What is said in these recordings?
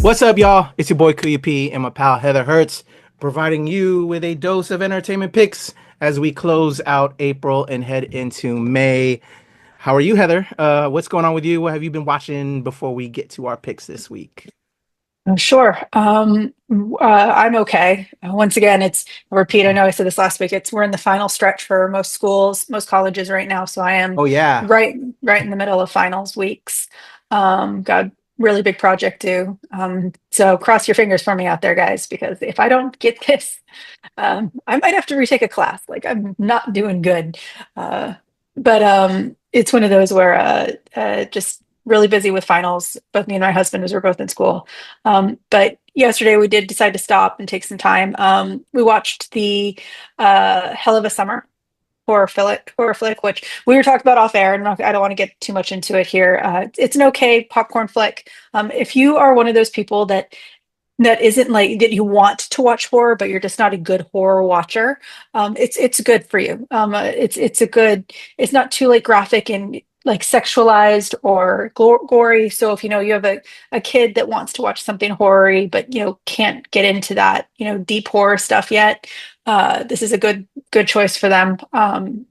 What's up, y'all? It's your boy KAYFABEYBABY and my pal Heather Hertz, providing you with a dose of entertainment picks as we close out April and head into May. How are you, Heather? What's going on with you? What have you been watching before we get to our picks this week? Sure. I'm okay. Once again, it's a repeat. I know I said this last week. We're in the final stretch for most schools, most colleges right now. So I am Oh yeah. right in the middle of finals weeks. Got a really big project due. So cross your fingers for me out there, guys, because if I don't get this, I might have to retake a class. Like I'm not doing good. Uh, but it's one of those where just really busy with finals. Both me and my husband, as we're both in school. But yesterday we did decide to stop and take some time. We watched the Hell of a Summer horror flick, which we were talking about off air, and I don't want to get too much into it here. It's an okay popcorn flick. If you are one of those people that isn't like that you want to watch horror, but you're just not a good horror watcher, it's good for you. It's a good. It's not too like graphic and like sexualized or gory. So if you have a kid that wants to watch something horror but can't get into that deep horror stuff yet, this is a good choice for them.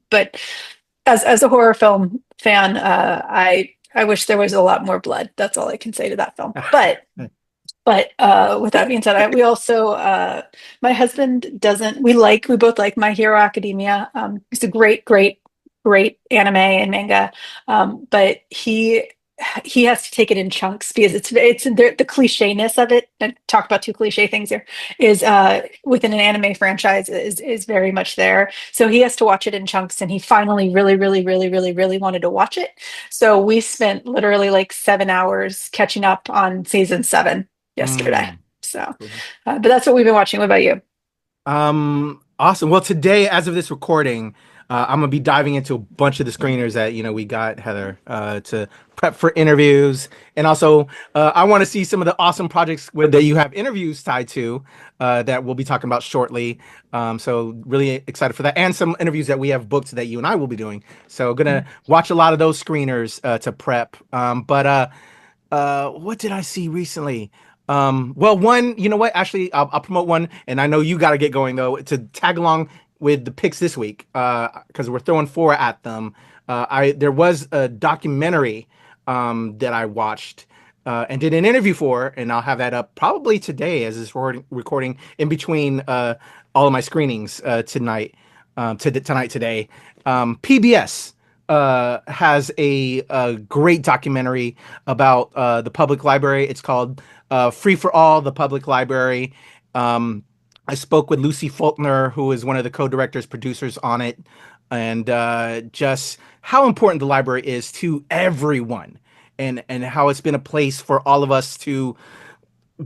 But as a horror film fan, I wish there was a lot more blood. That's all I can say to that film. But with that being said, we also my husband doesn't. We both like My Hero Academia. It's a great anime and manga, but he has to take it in chunks because it's the clichéness of it. And talk about two cliche things here is within an anime franchise is very much there. So he has to watch it in chunks, and he finally really wanted to watch it. So we spent literally like 7 hours catching up on season 7 yesterday. Mm, So, cool. but that's what we've been watching. What about you? Awesome. Well, today, as of this recording, I'm gonna be diving into a bunch of the screeners that we got, Heather, to prep for interviews, and also I want to see some of the awesome projects that you have interviews tied to that we'll be talking about shortly. So really excited for that, and some interviews that we have booked that you and I will be doing. So gonna watch a lot of those screeners to prep. But what did I see recently? Well, one, you know what? Actually, I'll promote one, and I know you got to get going though to tag along with the picks this week, because we're throwing four at them. There was a documentary that I watched and did an interview for, and I'll have that up probably today as this recording in between all of my screenings tonight today. PBS has a great documentary about the public library. It's called Free for All, the Public Library. I spoke with Lucy Faulkner, who is one of the co-directors, producers on it, and just how important the library is to everyone, and how it's been a place for all of us to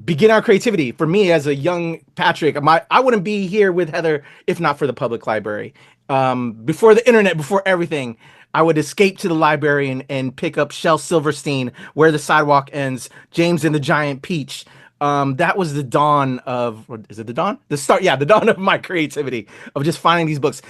begin our creativity. For me, as a young Patrick, I wouldn't be here with Heather if not for the public library. Before the internet, before everything, I would escape to the library and pick up Shel Silverstein, Where the Sidewalk Ends, James and the Giant Peach. That was the dawn of, or is it the dawn? The start, yeah, the dawn of my creativity, of just finding these books.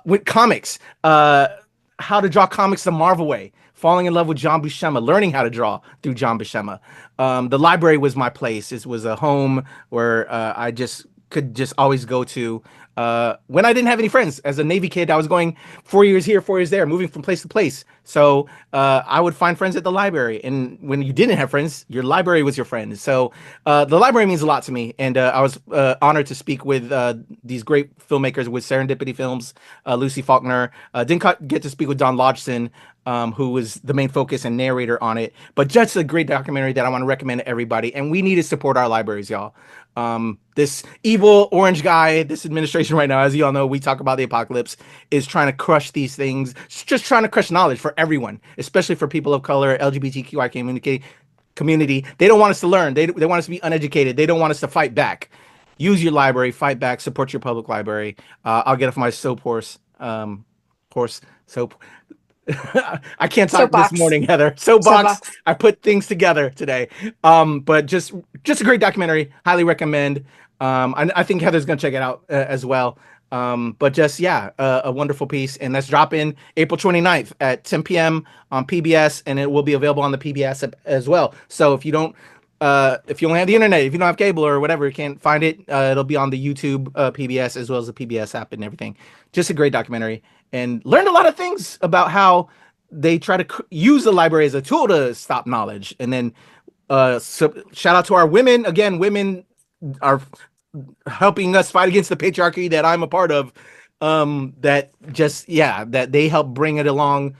With comics, how to draw comics the Marvel way, falling in love with John Buscema, learning how to draw through John Buscema. The library was my place. It was a home where I just could just always go to when I didn't have any friends. As a Navy kid, I was going 4 years here, 4 years there, moving from place to place. So I would find friends at the library. And when you didn't have friends, your library was your friend. So the library means a lot to me. And I was honored to speak with these great filmmakers with Serendipity Films, Lucy Faulkner. Didn't get to speak with Don Lodgson, who was the main focus and narrator on it. But just a great documentary that I want to recommend to everybody. And we need to support our libraries, y'all. This evil orange guy, this administration right now, as you all know, we talk about the apocalypse, is trying to crush these things, just trying to crush knowledge for everyone, especially for people of color, LGBTQI community. They don't want us to learn. They want us to be uneducated. They don't want us to fight back. Use your library, fight back, support your public library. I'll get off my soap horse. Soap. I can't talk this Soapbox. morning, Heather. Soapbox. Soapbox. I put things together today. But just a great documentary. Highly recommend. I think Heather's gonna check it out as well. But just a wonderful piece, and that's dropping April 29th at 10 p.m. on PBS, and it will be available on the PBS app as well. So if you don't if you only have the internet, if you don't have cable or whatever, you can't find it, it'll be on the YouTube PBS as well as the PBS app and everything. Just a great documentary, and learned a lot of things about how they try to use the library as a tool to stop knowledge. And then so shout out to our women. Again, women are helping us fight against the patriarchy that I'm a part of. That they help bring it along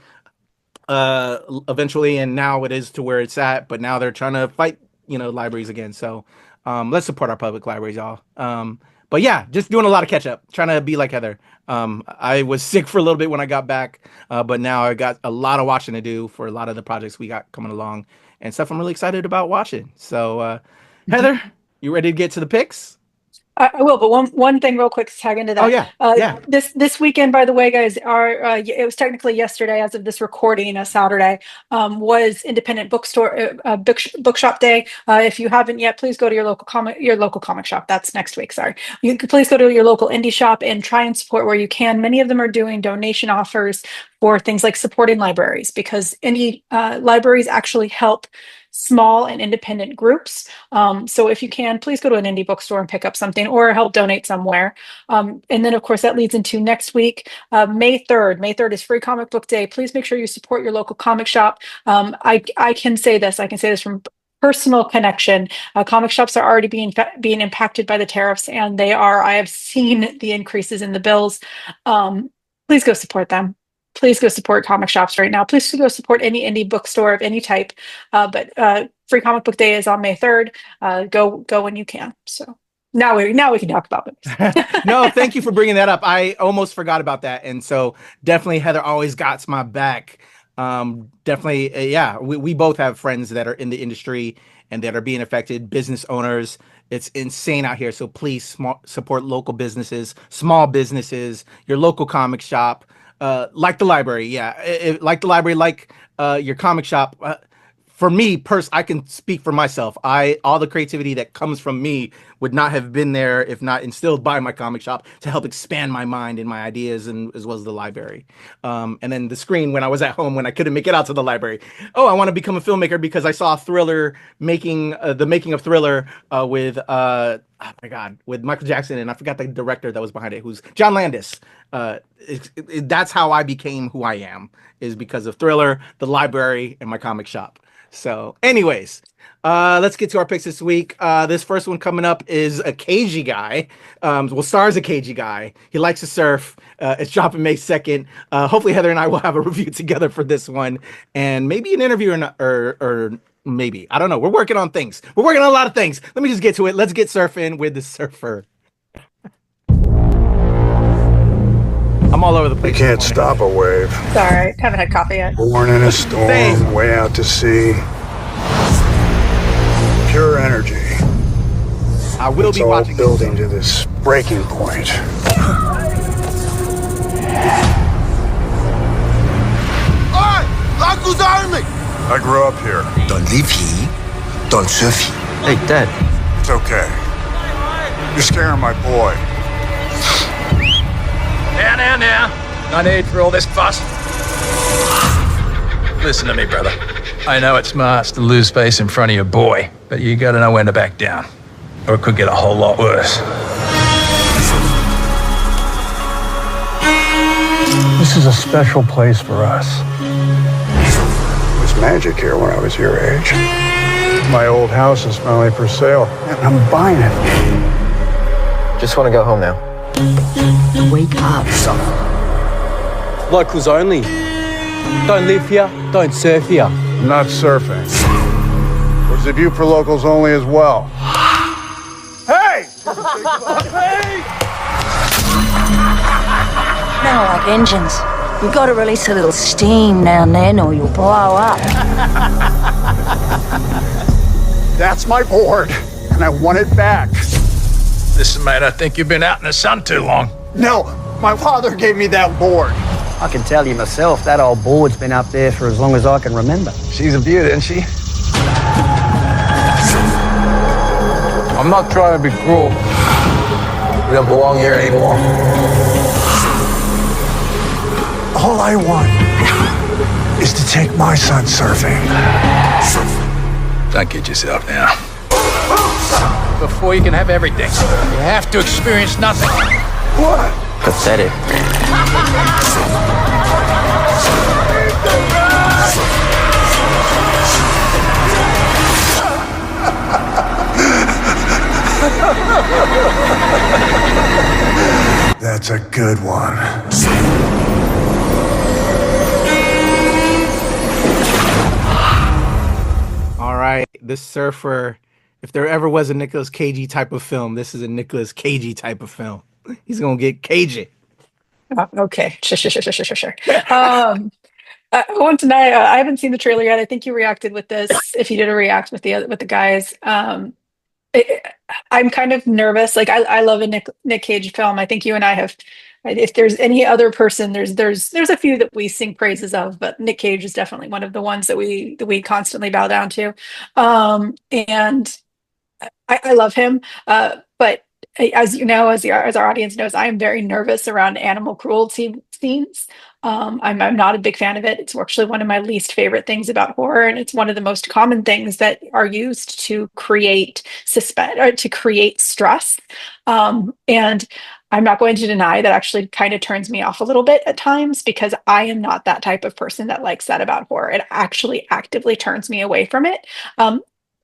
eventually, and now it is to where it's at. But now they're trying to fight, libraries again. So let's support our public libraries, y'all. But yeah, just doing a lot of catch up, trying to be like Heather. I was sick for a little bit when I got back, but now I got a lot of watching to do for a lot of the projects we got coming along and stuff I'm really excited about watching. So Heather, you ready to get to the picks? I will, but one thing real quick to tag into that. Oh yeah. This weekend, by the way, guys, it was technically yesterday, as of this recording, a Saturday, was Independent Bookshop Day. If you haven't yet, please go to your local comic shop. That's next week. Sorry, you can please go to your local indie shop and try and support where you can. Many of them are doing donation offers for things like supporting libraries, because indie libraries actually help small and independent groups. So if you can, please go to an indie bookstore and pick up something or help donate somewhere. And then, of course, that leads into next week, May 3rd. May 3rd is Free Comic Book Day. Please make sure you support your local comic shop. I can say this from personal connection. Comic shops are already being impacted by the tariffs, and I have seen the increases in the bills. Please go support them. Please go support comic shops right now. Please go support any indie bookstore of any type. But Free Comic Book Day is on May 3rd. Go when you can. So now we can talk about it. No, thank you for bringing that up. I almost forgot about that. And so definitely Heather always got my back. Definitely, yeah, we both have friends that are in the industry and that are being affected, business owners. It's insane out here. So please support local businesses, small businesses, your local comic shop. Like the library, like the library, like your comic shop. For me, I can speak for myself. All the creativity that comes from me would not have been there if not instilled by my comic shop to help expand my mind and my ideas, and as well as the library. And then the screen when I was at home when I couldn't make it out to the library. Oh, I want to become a filmmaker because I saw Thriller the making of Thriller with oh my God, with Michael Jackson, and I forgot the director that was behind it, who's John Landis. That's how I became who I am, is because of Thriller, the library, and my comic shop. So anyways, let's get to our picks this week. This first one coming up is a cagey guy. Stars a cagey guy. He likes to surf. It's dropping May 2nd. Hopefully Heather and I will have a review together for this one, and maybe an interview or maybe, I don't know. We're working on things. We're working on a lot of things. Let me just get to it. Let's get surfing with the surfer. I'm all over the place. You can't stop a wave. It's all right. Haven't had coffee yet. Born in a storm, Same. way out to sea. Pure energy. I will It's be all watching building to this breaking point. Oi! Locals only! I grew up here. Don't live here, don't surf here. Hey, Dad. It's okay. You're scaring my boy. Now. No need for all this fuss. Listen to me, brother. I know it's smarts to lose face in front of your boy, but you gotta know when to back down, or it could get a whole lot worse. This is a special place for us. It was magic here when I was your age. My old house is finally for sale, and I'm buying it. Just want to go home now. Wake up. Locals only. Don't live here, don't surf here. I'm not surfing. There's a view for locals only as well. Hey! Smell like engines. You've got to release a little steam now and then or you'll blow up. That's my board, and I want it back. Listen, mate, I think you've been out in the sun too long. No, my father gave me that board. I can tell you myself, that old board's been up there for as long as I can remember. She's a beaut, isn't she? I'm not trying to be cruel. We don't belong here anymore. All I want is to take my son surfing. Don't kid yourself now. Before you can have everything, you have to experience nothing. What? Pathetic. That's a good one. All right, The Surfer. If there ever was a Nicolas Cagey type of film, this is a Nicolas Cagey type of film. He's gonna get cagey. Okay, sure. I want to know. I haven't seen the trailer yet. I think you reacted with this. If you did a react with the guys, it, I'm kind of nervous. Like I love a Nick Cage film. I think you and I have. If there's any other person, there's a few that we sing praises of, but Nick Cage is definitely one of the ones that we constantly bow down to. And I love him. But as you know, as our audience knows, I am very nervous around animal cruelty scenes. I'm not a big fan of it. It's actually one of my least favorite things about horror, and it's one of the most common things that are used to create suspense or to create stress. And I'm not going to deny that actually kind of turns me off a little bit at times because I am not that type of person that likes that about horror. It actually actively turns me away from it.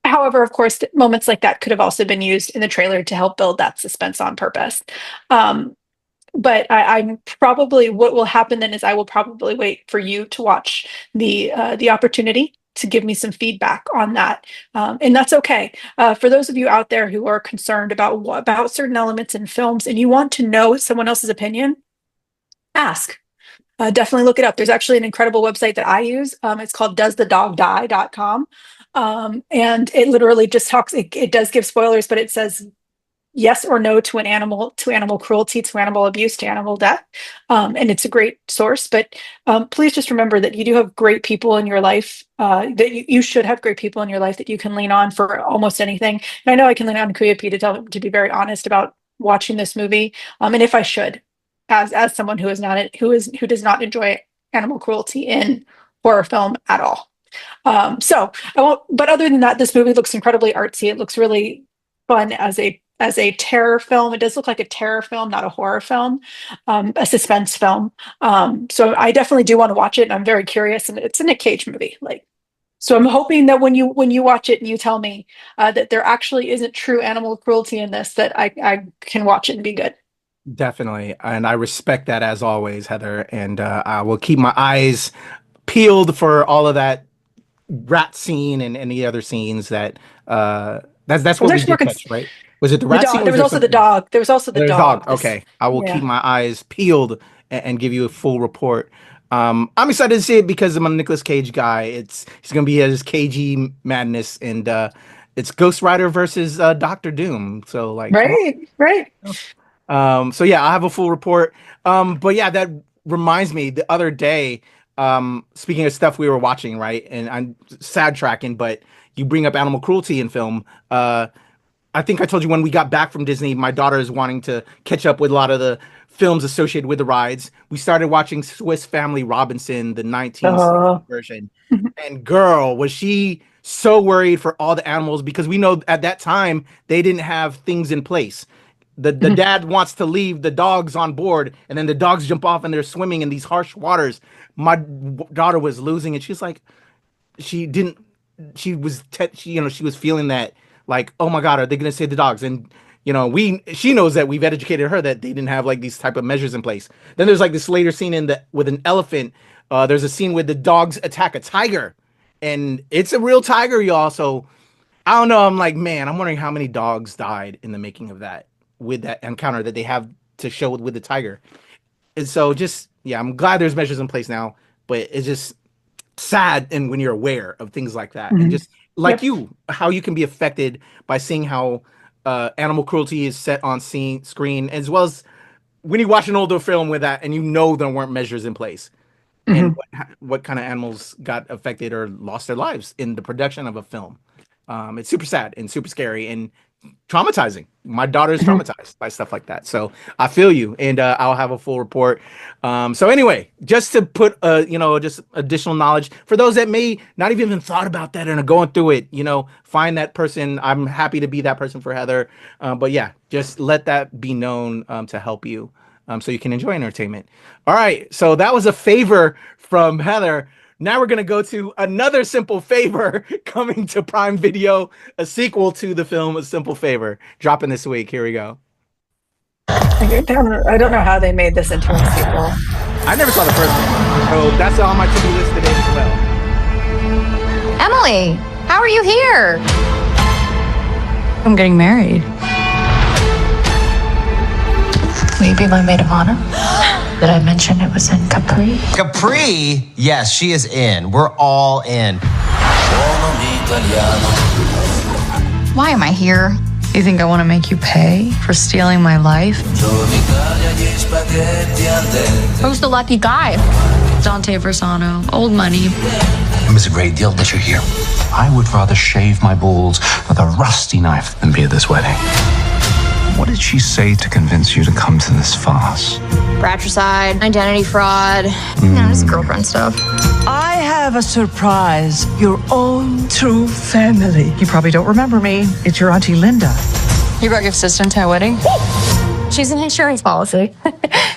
However, of course, moments like that could have also been used in the trailer to help build that suspense on purpose. But I'm probably what will happen then is I will probably wait for you to watch the opportunity to give me some feedback on that, and that's okay. For those of you out there who are concerned about certain elements in films and you want to know someone else's opinion, ask. Definitely look it up. There's actually an incredible website that I use. It's called doesthedogdie.com. And it literally just talks, it does give spoilers, but it says yes or no to animal cruelty, to animal abuse, to animal death. And it's a great source, but please just remember that you do have great people in your life, that you should have great people in your life that you can lean on for almost anything. And I know I can lean on KAYFABEYBABY to be very honest about watching this movie. And if I should, as someone who does not enjoy animal cruelty in horror film at all. So I won't, but other than that, this movie looks incredibly artsy. It looks really fun as a terror film. It does look like a terror film, not a horror film, a suspense film. So I definitely do want to watch it, and I'm very curious. And it's a Nick Cage movie, so I'm hoping that when you watch it and you tell me that there actually isn't true animal cruelty in this, that I can watch it and be good. Definitely, and I respect that as always, Heather. And I will keep my eyes peeled for all of that rat scene and any other scenes that that's what we did catch, right? Was it the rat scene? There was also the dog. There was also the dog. Okay, I will keep my eyes peeled and give you a full report. I'm excited to see it because I'm a Nicolas Cage guy. He's gonna be his cagey madness, and it's Ghost Rider versus Doctor Doom. So right. So yeah, I have a full report. But yeah, that reminds me the other day. Speaking of stuff we were watching, right? And I'm sad tracking, but you bring up animal cruelty in film. I think I told you when we got back from Disney, my daughter is wanting to catch up with a lot of the films associated with the rides. We started watching Swiss Family Robinson, the 1960s version. And girl, was she so worried for all the animals, because we know at that time they didn't have things in place. The dad wants to leave the dogs on board, and then the dogs jump off and they're swimming in these harsh waters. My daughter was losing it. She's like, she was feeling that, like, oh my God, are they going to save the dogs? And, she knows that we've educated her that they didn't have like these type of measures in place. Then there's like this later scene with an elephant. There's a scene where the dogs attack a tiger, and it's a real tiger, y'all. So I don't know. I'm like, man, I'm wondering how many dogs died in the making of that, with that encounter that they have to show with the tiger. And so I'm glad there's measures in place now, but it's just sad. And when you're aware of things like that, and just like how you can be affected by seeing how animal cruelty is set on screen, as well as when you watch an older film with that and there weren't measures in place, and what kind of animals got affected or lost their lives in the production of a film. It's super sad and super scary, and traumatizing. My daughter is traumatized by stuff like that. So I feel you, and I'll have a full report. So anyway, just to put just additional knowledge for those that may not even thought about that and are going through it, find that person. I'm happy to be that person for Heather. But yeah, just let that be known to help you so you can enjoy entertainment. All right. So that was a favor from Heather. Now we're going to go to another Simple Favor coming to Prime Video, a sequel to the film A Simple Favor, dropping this week. Here we go. I don't know how they made this into a sequel. I never saw the first one, so that's on my to-do list today as well. Emily, how are you here? I'm getting married. Will you be my maid of honor? Did I mention it was in Capri? Capri? Yes, she is in. We're all in. Why am I here? You think I want to make you pay for stealing my life? Who's the lucky guy? Dante Versano, old money. It was a great deal that you're here. I would rather shave my balls with a rusty knife than be at this wedding. What did she say to convince you to come to this farce? Fratricide, identity fraud, just girlfriend stuff. I have a surprise. Your own true family. You probably don't remember me. It's your Auntie Linda. You brought your sister to my wedding? She's an insurance policy.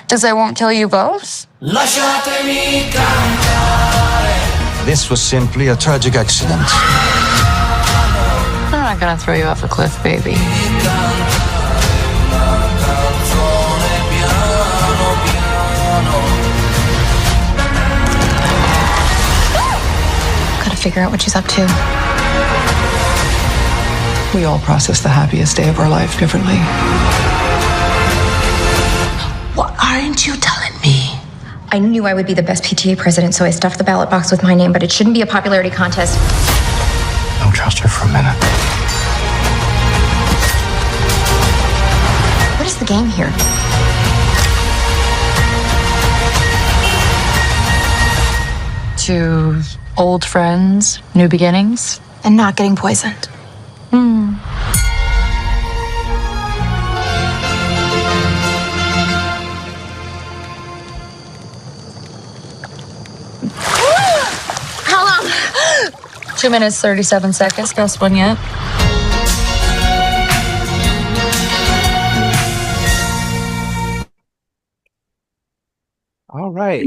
Does I won't kill you both? This was simply a tragic accident. I'm not gonna throw you off a cliff, baby. Gotta figure out what she's up to. We all process the happiest day of our life differently. What aren't you telling me? I knew I would be the best PTA president, so I stuffed the ballot box with my name, but it shouldn't be a popularity contest. Don't trust her for a minute. What is the game here? To old friends, new beginnings, and not getting poisoned. How long? 2 minutes, 37 seconds. Best one yet. All right.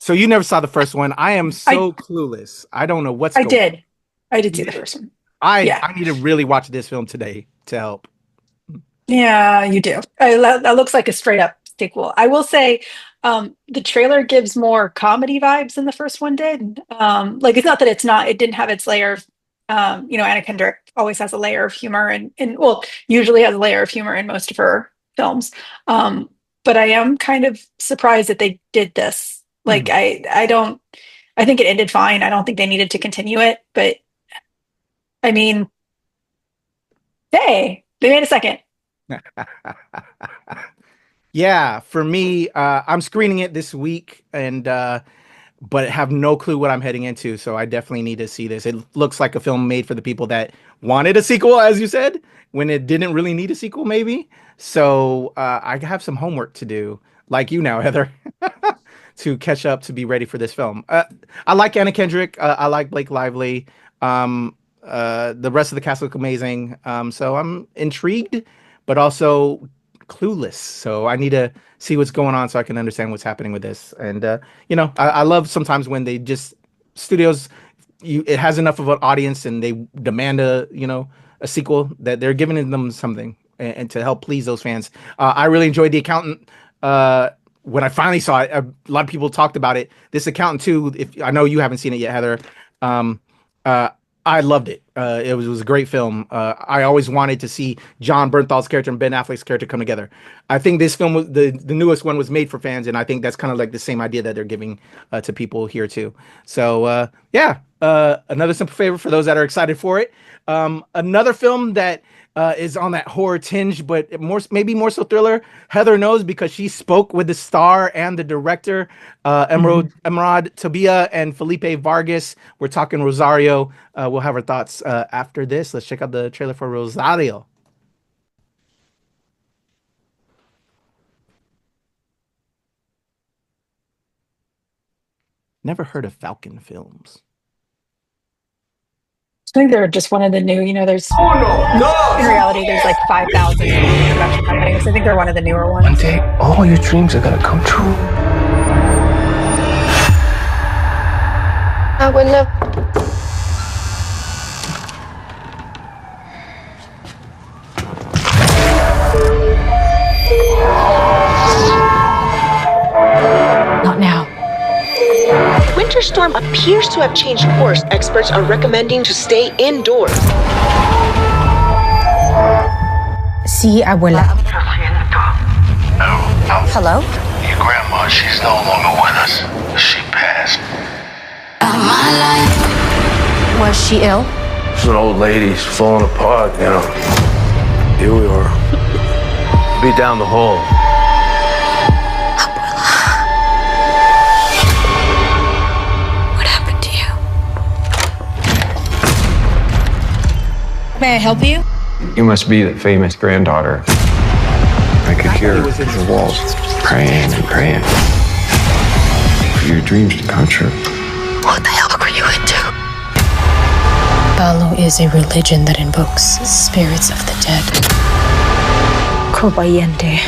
So you never saw the first one. I am so clueless. I don't know what's going on. I did see the first one. I need to really watch this film today to help. Yeah, you do. That looks like a straight up sequel. I will say the trailer gives more comedy vibes than the first one did. It's not that it didn't have its layer of, Anna Kendrick always has a layer of humor and usually has a layer of humor in most of her films. But I am kind of surprised that they did this. I think it ended fine. I don't think they needed to continue it, but I mean, hey, they made a second. Yeah, for me, I'm screening it this week but have no clue what I'm heading into. So I definitely need to see this. It looks like a film made for the people that wanted a sequel, as you said, when it didn't really need a sequel, maybe. So I have some homework to do, like you now, Heather, to catch up to be ready for this film. I like Anna Kendrick. I like Blake Lively. The rest of the cast look amazing. So I'm intrigued, but also clueless. So I need to see what's going on so I can understand what's happening with this. And I love sometimes when they just studios, it has enough of an audience and they demand a sequel, that they're giving them something and to help please those fans. I really enjoyed The Accountant. When I finally saw it, a lot of people talked about it. This Accountant too. If I know you haven't seen it yet, Heather. I loved it. It was a great film. I always wanted to see John Bernthal's character and Ben Affleck's character come together. I think this film, the newest one, was made for fans, and I think that's kind of like the same idea that they're giving to people here too. So another Simple Favor for those that are excited for it. Another film that is on that horror tinge, but maybe more so thriller. Heather knows because she spoke with the star and the director, Emerald Tobia and Felipe Vargas. We're talking Rosario. We'll have our thoughts after this. Let's check out the trailer for Rosario. Never heard of Falcon Films. I think they're just one of the new, there's, in reality, there's like 5,000 production companies. I think they're one of the newer ones. One day, all your dreams are gonna come true. Abuela. Not now. Winter storm appears to have changed course. Experts are recommending to stay indoors. Sí, abuela. Hello? Your grandma, she's no longer with us. She passed. Was she ill? She's an old lady. She's falling apart, you know. Here we are. Be down the hall. What happened to you? May I help you? You must be the famous granddaughter. I could hear the walls praying and praying for your dreams to come true. What the hell were you into? Balu is a religion that invokes spirits of the dead. Kobayende,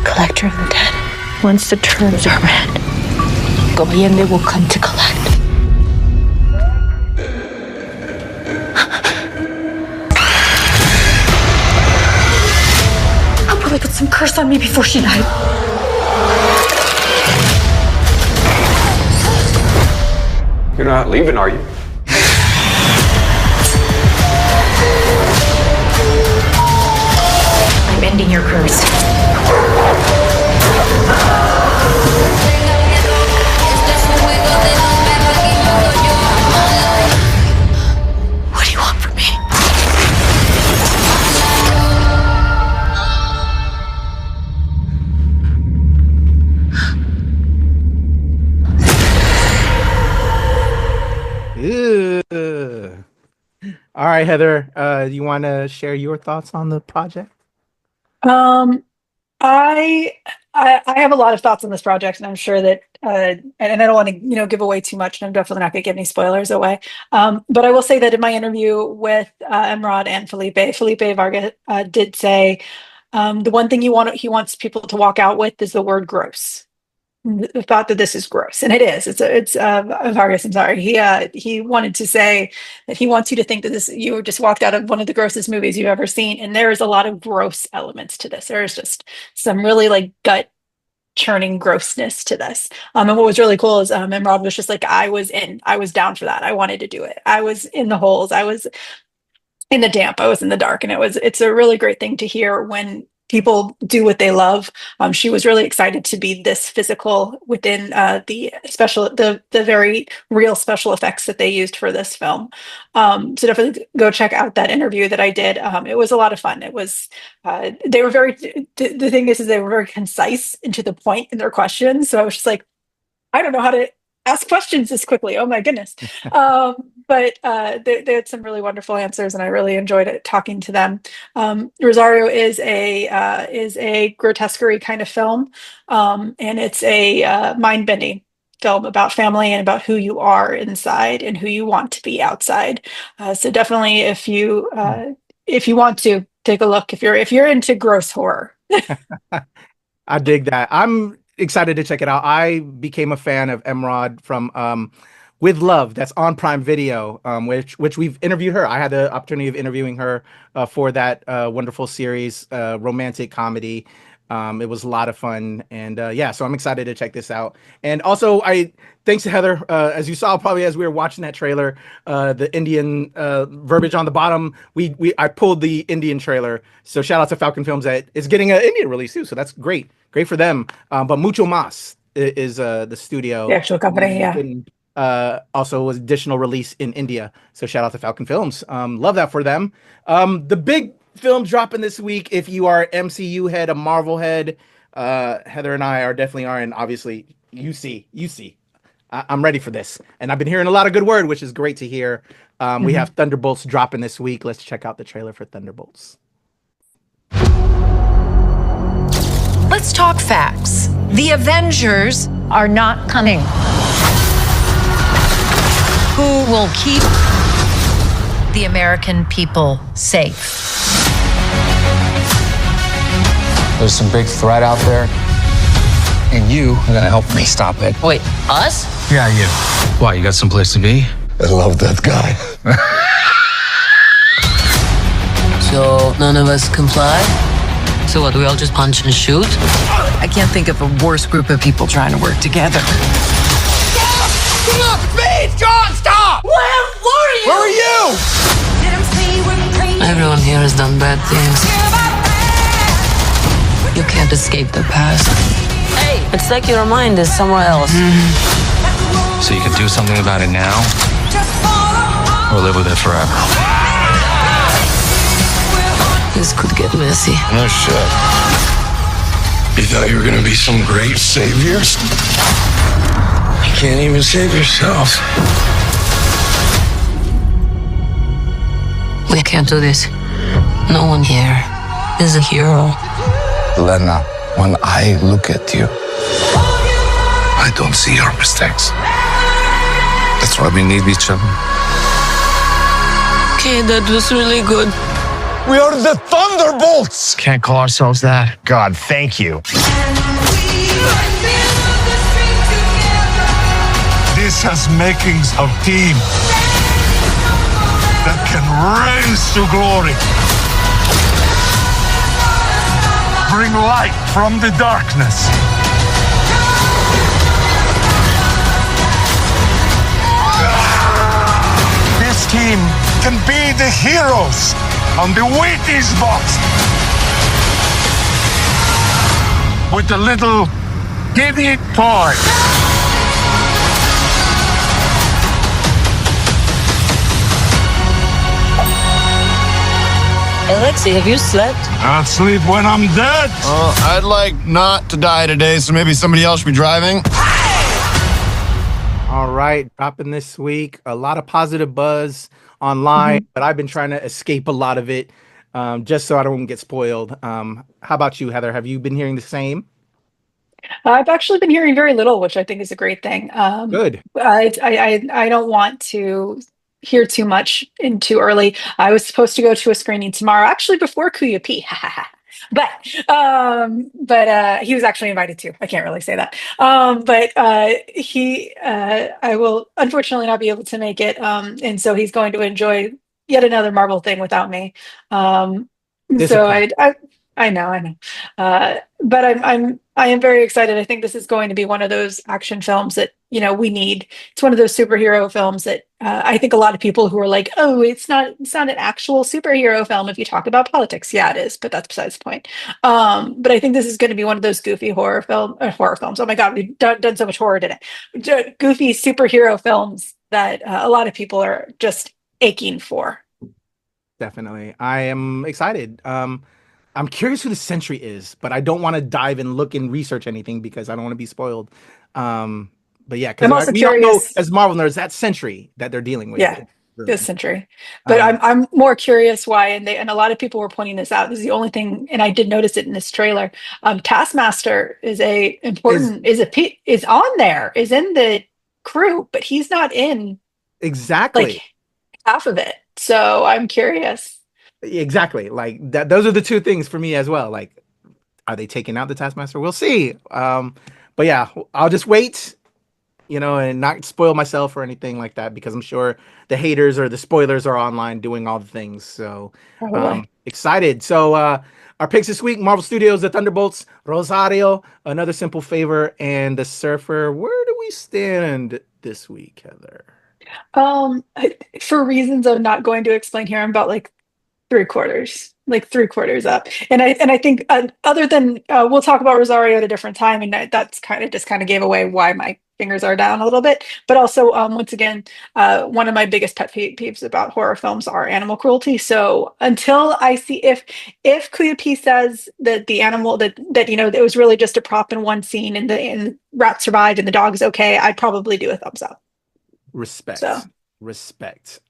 collector of the dead. Once the terms are met, Kobayende will come to collect. I'll probably put some curse on me before she died. You're not leaving, are you? I'm ending your curse. What do you want from me? Ew. All right, Heather, you want to share your thoughts on the project? I have a lot of thoughts on this project, and I'm sure that, and I don't want to, give away too much, and I'm definitely not going to give any spoilers away. But I will say that in my interview with Emrod and Felipe Vargas did say the one thing he wants people to walk out with is the word gross. The thought that this is gross, and it is. It's Vargas. I'm sorry. He wanted to say that he wants you to think that you just walked out of one of the grossest movies you've ever seen, and there is a lot of gross elements to this. There is just some really like gut churning grossness to this. And what was really cool is Emrod was just like, I was down for that. I wanted to do it. I was in the holes. I was in the damp. I was in the dark, and it's a really great thing to hear when people do what they love. She was really excited to be this physical within the very real special effects that they used for this film. So definitely go check out that interview that I did. It was a lot of fun. It was, they were the thing is they were very concise and to the point in their questions. So I was just like, I don't know how to ask questions this quickly. Oh my goodness. But they had some really wonderful answers, and I really enjoyed it talking to them. Rosario is a grotesquerie kind of film, and it's a mind-bending film about family and about who you are inside and who you want to be outside. So definitely, if you want to take a look, if you're into gross horror. I dig that. I'm excited to check it out. I became a fan of Emrod from With Love, that's on Prime Video, which we've interviewed her. I had the opportunity of interviewing her for that wonderful series, romantic comedy. It was a lot of fun, and so I'm excited to check this out. And also, thanks to Heather, as you saw probably as we were watching that trailer, the Indian verbiage on the bottom. I pulled the Indian trailer, so shout out to Falcon Films that is getting an Indian release too. So that's great for them. But Mucho Mas is the studio, the actual company, yeah. Also was additional release in India. So shout out to Falcon Films. Love that for them. The big film dropping this week, if you are an MCU head, a Marvel head, Heather and I definitely are, and obviously you see. I'm ready for this, and I've been hearing a lot of good word, which is great to hear. We have Thunderbolts dropping this week. Let's check out the trailer for Thunderbolts. Let's talk facts. The Avengers are not coming. Who will keep the American people safe? There's some big threat out there, and you are gonna help me stop it. Wait, us? Yeah, you. Why, you got someplace to be? I love that guy. So none of us comply? So what, we all just punch and shoot? I can't think of a worse group of people trying to work together. Speed! John, stop! Where were you? Where are you? Everyone here has done bad things. You can't escape the past. Hey, it's like your mind is somewhere else. So you can do something about it now, or live with it forever. This could get messy. No shit. You thought you were gonna be some great saviors? You can't even save yourself. We can't do this. No one here is a hero. Lena, when I look at you, I don't see your mistakes. That's why we need each other. Okay, that was really good. We are the Thunderbolts! Can't call ourselves that. God, thank you. This has makings of team that can rise to glory. Bring light from the darkness. This team can be the heroes on the Wheaties box with a little giddy toy. Alexei, have you slept? I'll sleep when I'm dead. I'd like not to die today, so maybe somebody else should be driving. All right, dropping this week. A lot of positive buzz online, but I've been trying to escape a lot of it just so I don't get spoiled. How about you, Heather? Have you been hearing the same? I've actually been hearing very little, which I think is a great thing. Good. I don't want to hear too much in too early. I was supposed to go to a screening tomorrow, actually before KAYFABEYBABY. But he was actually invited too. I can't really say that. I will unfortunately not be able to make it. And so he's going to enjoy yet another Marvel thing without me. I know. But I am very excited. I think this is going to be one of those action films that, we need. It's one of those superhero films that I think a lot of people who are like, oh, it's not an actual superhero film if you talk about politics. Yeah, it is, but that's besides the point. But I think this is going to be one of those goofy horror films. Oh my God, we've done so much horror today. Goofy superhero films that a lot of people are just aching for. Definitely. I am excited. I'm curious who the Sentry is, but I don't want to dive and look and research anything because I don't want to be spoiled. But yeah, because we don't know as Marvel nerds that Sentry that they're dealing with. Yeah, this Sentry. But I'm more curious why, and a lot of people were pointing this out. This is the only thing, and I did notice it in this trailer. Taskmaster is on there, is in the crew, but he's not in exactly half of it. So I'm curious. Exactly, like that. Those are the two things for me as well. Like, are they taking out the Taskmaster? We'll see. But yeah, I'll just wait, and not spoil myself or anything like that because I'm sure the haters or the spoilers are online doing all the things. So excited. So our picks this week: Marvel Studios, The Thunderbolts, Rosario, Another Simple Favor, and The Surfer. Where do we stand this week, Heather? For reasons I'm not going to explain here, I'm about like three quarters up, and I think other than we'll talk about Rosario at a different time, and that's kind of gave away why my fingers are down a little bit. But also, once again, one of my biggest pet peeves about horror films are animal cruelty. So until I see if KAYFABEYBABY says that the animal that it was really just a prop in one scene and the rat survived and the dog is okay, I'd probably do a thumbs up. Respect.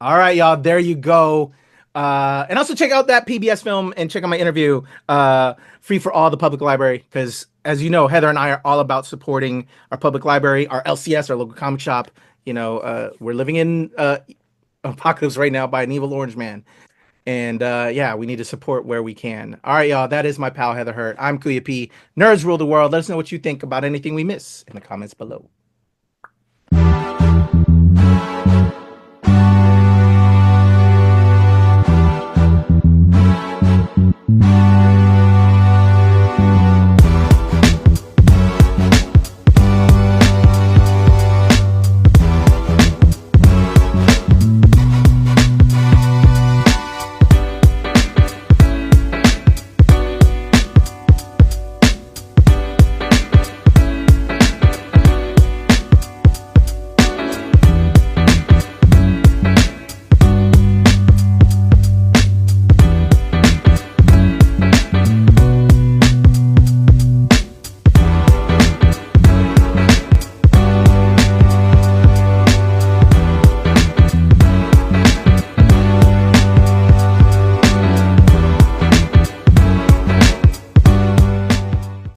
All right, y'all. There you go. And also check out that PBS film and check out my interview, Free for All, the public library, because as you know, Heather and I are all about supporting our public library, our LCS, our local comic shop. we're living in apocalypse right now by an evil orange man. And yeah, we need to support where we can. All right, y'all. That is my pal Heather Hurt. I'm Kuya P. Nerds rule the world. Let us know what you think about anything we miss in the comments below.